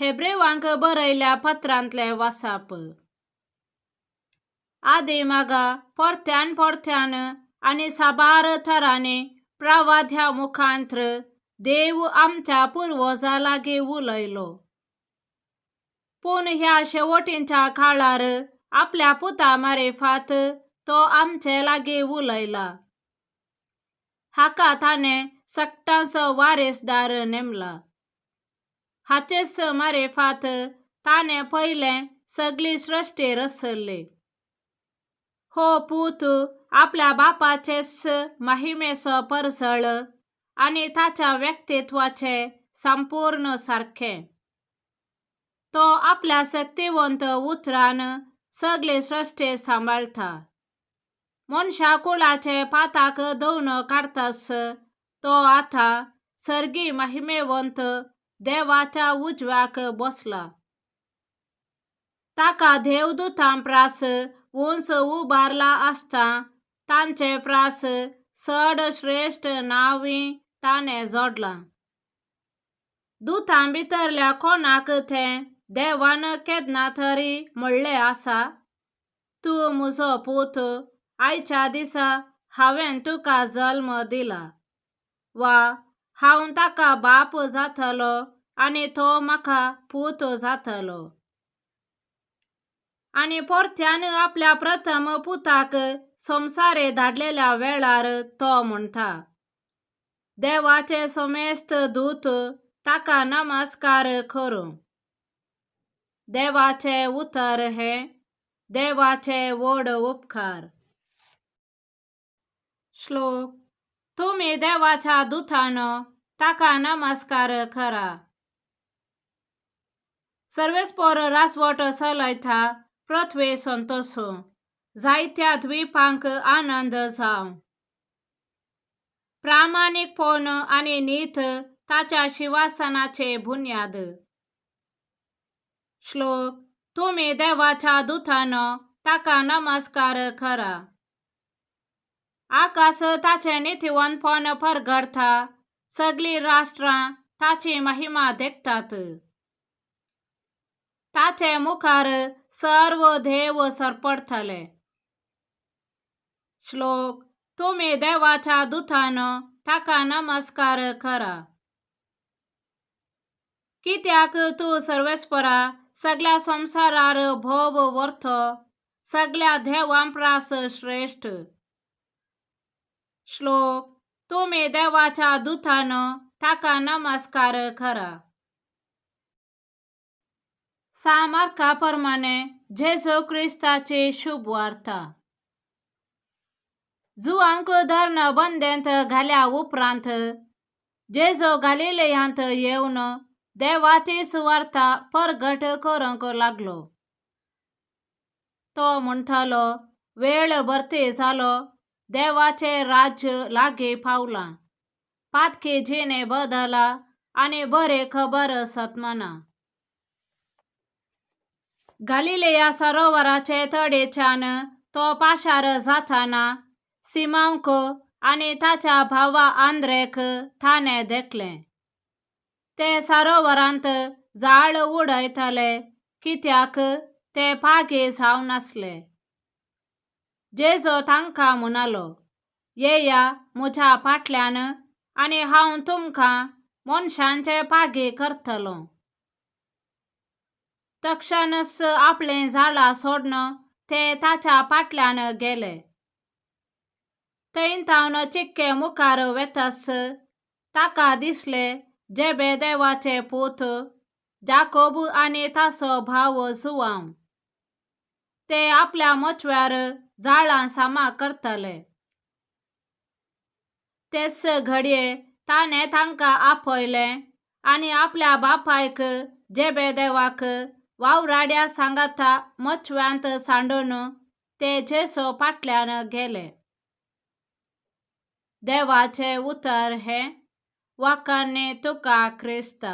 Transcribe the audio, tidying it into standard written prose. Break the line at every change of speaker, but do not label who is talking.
हेब्रेवांक बरयल्या पत्रांतले वासाप. आदी मागा परत्यान परत्यान आनी साबार तरांनी प्रवाद्या मुखांत्र देव आमच्या पुर्वजां लागीं उलयलो. पूण ह्या शेवटींच्या काळार आपल्या पुता मारेफात तो आमचे लागीं उलयला. हाका ताणें सक्तांचो वारेसदार नेमला. हाचेच मारेफात ताणें पयलें सगली सृश्टी रचल्ली. हो पूत आपल्या बापाचेच महिमेचो परसळ आनी ताच्या व्यक्तित्वाचे संपूर्ण सारखे. तो आपल्या शक्तिवंत उतरान सगली सृश्टी सांबाळता. मनशा कुळाचे पाताक धुवन काडतास तो आता सर्गी महिमेवंत देवाच्या उजव्याक बसला. ताका देवदूतां प्रास उंच उबारला आसता तांचे प्रास चड श्रेष्ठ नांवी ताणें जोडलां. दुतां भितरल्या कोणाक तें देवान केन्ना तरी म्हणलें आसा, तूं म्हजो पूत, आयच्या दिसा हांवें तुका जल्म दिला, वा हांव ताका बाप जातलो आनी तो म्हाका पूत जातलो. आनी परत्यान आपल्या प्रथम पुताक संवसारी धाडलेल्या वेळार तो म्हणटा, देवाचे समेस्त दूत ताका नमस्कार करूं. देवाचे उतर हे देवाचे व्हड उपकार. श्लोक. तुम्ही देवाच्या दुतानो ताका नमस्कार करा. सर्वेस्पर रासवट चलयता पृथ्वी संतोषो, जायत्या द्वीपांक आनंद जावं. प्रामाणिकपण आनी नीत ताच्या शिवासनाचे बुन्याद. श्लोक. तुम्ही देवाच्या दुतानो ताका नमस्कार करा. आकाश ताचे नितीवंतपण परगडता, सगली राष्ट्रां ताची महिमा देखतात. ताचे मुखार सर्व देव सरपडतले. श्लोक. तुम्ही देवाच्या दुतानो ताका नमस्कार करा. कित्याक तू सर्वेस्परा सगळ्या संसारार भोव वर्थ, सगळ्या देवां प्रास श्रेष्ठ. श्लोक. तुम्ही देवाच्या दुतानो ताका नमस्कार करा. सामार्का प्रमाणे जेजू क्रिस्ताची शुभ वार्ता. जुआंक धरण बंदेंत घाल्या उपरांत जेजू गलिलयांत येवन देवाची सुवार्ता परगट करूंक लागलो. तो म्हणटालो, वेळ भरती जालो, देवाचे राज्य लागीं पावलां. पातकी जिणे बदला आनी बरी खबर सतमाना. गलिलया सरोवराचे तडेच्यान तो पाशार जाताना सिमोनक आनी ताच्या भावा आंद्रेक ताणें देखलें. ते सरोवरांत जाळ उडयताले कित्याक ते पागी जावनासले. जेजू तांकां म्हणालो, येया म्हज्या फाटल्यान आनी हांव तुमकां मनशांचे पागी करतलो. तक्षणच आपलें जाळां सोडून ते ताच्या फाटल्यान गेले. थंय तावन चिक्के मुखार वेतास ताका दिसले जेबेदेवाचे पूत जाकोब आनी ताचो भाव जुआंव. ते आपल्या मचव्यार जाळां सामा करताले. तेच घडये ताणें तांकां आपयलें आनी आपल्या बापायक जेबेदेवाक वावराड्या सांगाता मचव्यांत सांडून ते जेजू फाटल्यान गेले. देवाचे उतर हे. वाखाणणी तुका क्रिस्ता.